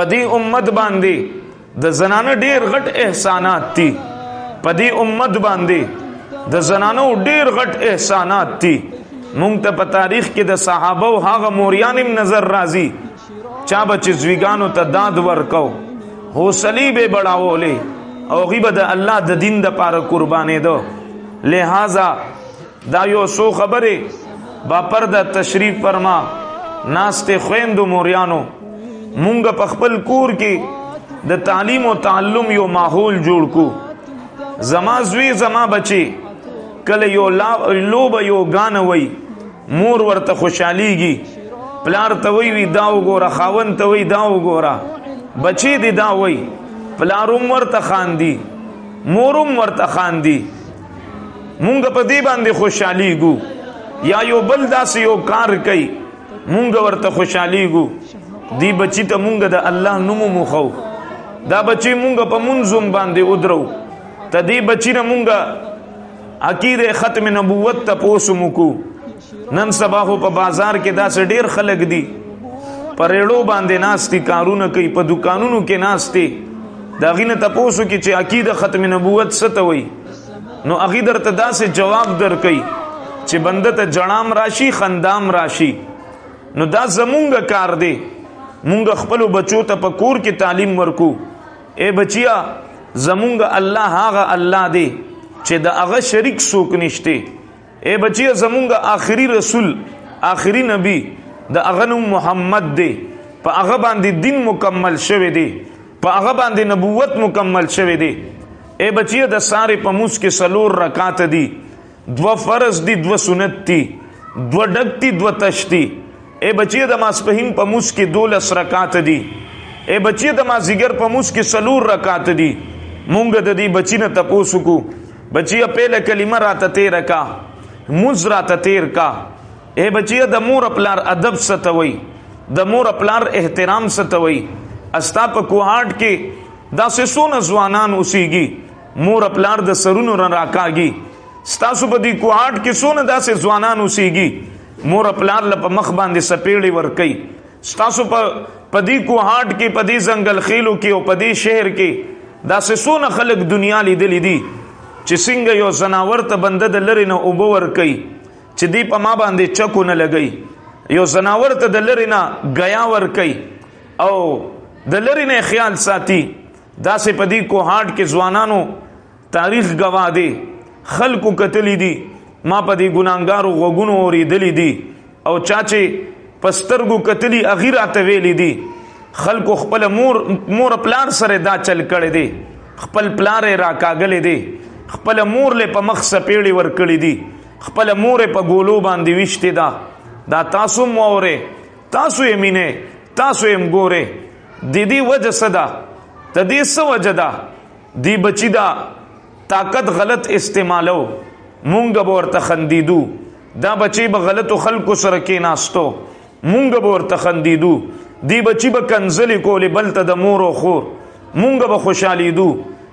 پدی امت باندې د زنانه ډیر غټ احسانات دي، پدی امت باندې د زنانو ډیر غټ احسانات دي. مونږ ته په تاریخ کې د صحابه او هغه موریانم نظر راځي چا به چې زویګانو ته داد ورکو، حوصلې به بڑاولې او غیبه د الله د دین د پاره قربانې دو. لہذا دا یو سو خبره با پرده تشریف فرما ناست خويندو موریانو، مونږ په خپل کور کې د تعلیم او تعلم یو ماحول جوړ کو. زما زوی زما بچي کله یو لوب یو غان وای مور ورته خوشاليږي، پلار ته وی دا وګوره، خاون ته وی دا وګوره، بچي دی دا وی، پلارم ورته خاندي، مورم ورته خاندي. مونږ په دې باندې خوشاليږو. یا یو بل داسې یو کار کوي مونږ ورته خوشاليږو. دی بچی ته مونږ د الله نوم مخو، دا بچی مونږ په منظم باندې ودرو، ته دی بچی نه مونږ عقیده ختم نبوت ته پوسمو کو. نن سبا په بازار کې دا ډیر خلک دي پرېړو باندې ناشتي کارونه کوي، په دکانونو کې ناشتي، دا غینه ته پوسو کې چې عقیده ختم نبوت څه ته وای، نو هغه درته داسې جواب درکړي چې بنده ته جړام راشي خندام راشي. نو دا زمونږ کار دی، مونږ خپل بچو ته په کور کې تعلیم ورکو. اے بچیا زمونږ الله هغه الله دی چې د هغه شریک څوک نشته. اے بچیا زمونږ آخري رسول آخري نبی د هغه نوم محمد دی، په هغه باندې دین مکمل شوی دی، په هغه باندې نبوت مکمل شوی دی. اے بچیا د ساره په موس کې سلور رکعات دي، 2 فرض دي، 2 سنت دي، 2 ډک دي، 2 تشتی. اے بچی د ماسپهین په موس کې 12 رکعات دي. اے بچی د مازیګر په موس کې 4 رکعات دي. مونږ د دې بچی نه تپوسو کو، بچی په کلمه راته 13 کا، موز راته 13 کا. اے بچی د مور پلار ادب ستوي، د مور پلار احترام ستوي. استا په کوهاټ کې دا سونه ځوانان اوسېږي، مور پلار د سرونو راکاږي. ستاسو په دې کوهاټ کې سونه داسې ځوانان اوسېږي، مور پلار له په مخ باندې سپېړې ور کوي. ستاسو په دې کوهاټ کې په دې ځنګل خېلو کې او په دې شهر کې داسې سونه خلک دنیا لیدلې دي چې څنګه یو زناور ته بنده د لرې نه اوبه ور کوي چې دی په ما باندې چکو نه لګي، یو زناور ته د لرې نه غیا ور کوي او د لرې نه خیال ساتي. داسې په دې کوهاټ کې ځوانانو تاریخ گواه دی، خلکو کتلی دي، ما په دې ګناهګارو غوږونو اورېدلې دي او چاچې پسترګو کتلی اغیراته ویلې دي. خلکو خپل مور پلار سره دا چل کړي دي، خپل پلار راکاګلې دي، خپل مور له په مخ سپېړې ور کړې دي، خپل مور په ګولو باندې وشته دا. دا تاسو موره، تاسو یې مینه، تاسو یې ګوره. د دې وجه صدا د دې څه وجه ده، دی بچی دا طاقت غلط استعمالو، مونږ به ورته خندیدو. دا بچی به غلطو خلکو سره کې ناستو، مونږ به ورته خندیدو. دی بچی به کنزلی کولی بل ته د مور او خور، مونږ به خوشالیدو.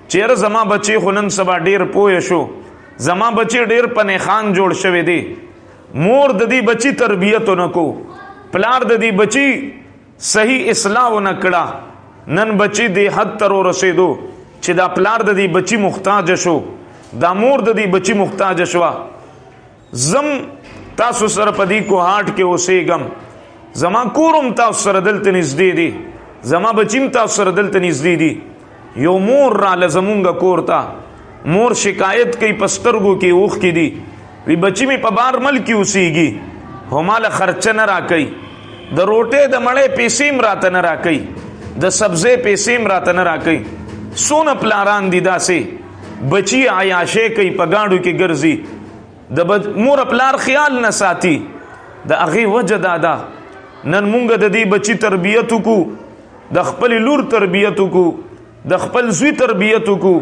چیرې زما بچی خو نن سبا ډیر پوه شو، زما بچی ډیر پنې خان جوړ شوی دی. مور د دې بچی تربیت نکو، پلار د دې بچی صحیح اصلاح نکړه. نن بچی دی حد تر رسیدو چې دا پلار د دې بچی محتاج شو، دا مور د دې بچی محتاج شو. زم تاسو سره په دې کوهاټ کې اوسېږم، زما کورم تاسو سره دلته نږدې دي، زما بچیم تاسو سره دلته نږدې دي. یو مور را لزمونږ کور ته، مور شکایت کوي پسترګو کې اوخ کې دي، وی بچی می په بار ملک اوسېږي، هماله خرچه نه راکوي، د روټې د مړې پیسې م راته نه راکوي، د سبزی پیسې م راته نه راکوي. سونه پلاران دي داسې بچی عیاشې کوي، په گاډو کې ګرځي، د مور پلار خیال نه ساتي. د هغې وجه دا ده نن مونږ د دې بچی تربیت وکړو، د خپل لور تربیت وکړو، د خپل زوی تربیت وکړو.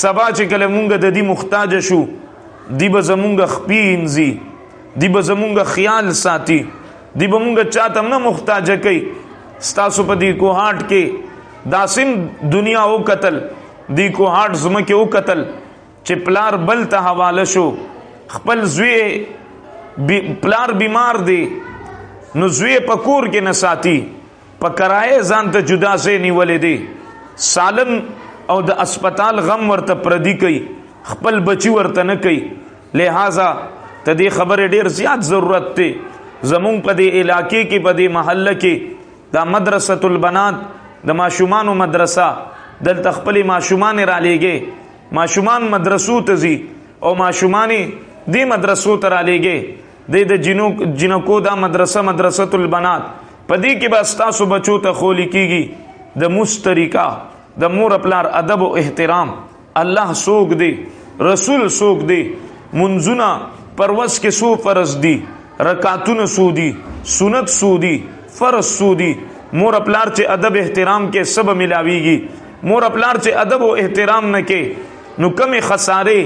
سبا چې کله مونږ د دې محتاج شو، دی به زمونږ خپې انځي، دی به زمونږ خیال ساتي، دی به مونږ چاته نه محتاج کوي. ستاسو په دې کوهاټ کې داسم دنیا او قتل، دی کوهاټ زمکه او قتل چې پلار بل ته حواله شو، خپل زوی پلار بیمار دی، نو زوی په کور کې نه ساتي، پکرائے ځان ته جدا سي نیولې دي، سالم او د اسپیټال غم ورته پردي کوي، خپل بچي ورته نه کوي. لہذا ته دې خبره ډیر زیات ضرورت دی. زمون په دې علاقې کې په دې محله کې دا مدرسۃ البنات د ماشومانو مدرسه، دلته خپل ماشومان را لېږي، ماشومان مدرسو ته ځي او ماشومان دې مدرسو ته را لېږي. د جنکو دا مدرسه مدرسۃ البنات په دې کې به ستاسو بچو ته خولی کېږي د موس طریقه، د مور پلار ادب او احترام. الله څوک دی، رسول څوک دی، منځونه پرورس کې سو فرض دي، رکعتونه سو دي، سنت سو دي، فرض سو دي. مور پلار چې ادب احترام کې سب ملاويږي. مور پلار چې ادب او احترام نه کې نو کم خساره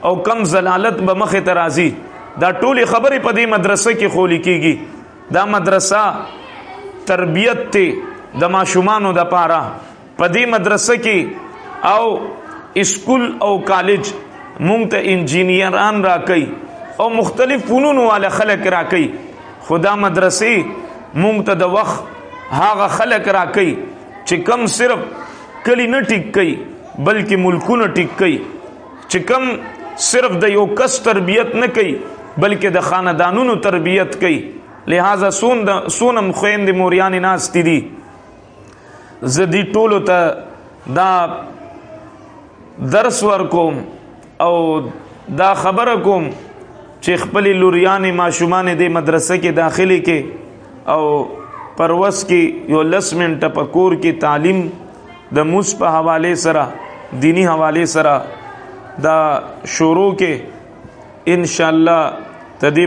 او کم زلالت به مخه ترازی. دا ټول خبرې په دې مدرسه کې خولی کېږي. دا مدرسه تربیت ته د ماشومانو د پاره په دې مدرسه کې او اسکول او کالج مونږ ته انجینیران راکړي او مختلف فنون والا خلق راکړي. خدا مدرسې مونږ ته د وخت هغه خلق راکړي چې کم صرف کلی نه ټیک کوي بلکې ملکونه ټیک کوي، چې کم صرف د یو کس تربیت نه کوي بلکې د خاندانونو تربیت کوي. لہذا سونم خويندې موریانې ناستې دي، زه دې ټولو ته دا درس ورکوم او دا خبره کوم چې خپل لوریانې ماشومان دې مدرسه کې داخلي کې او پروس کې یو 10 منټه په کور کې تعلیم د موس په حواله سره، دینی حواله سره دا شروع کې ان شاء الله تدې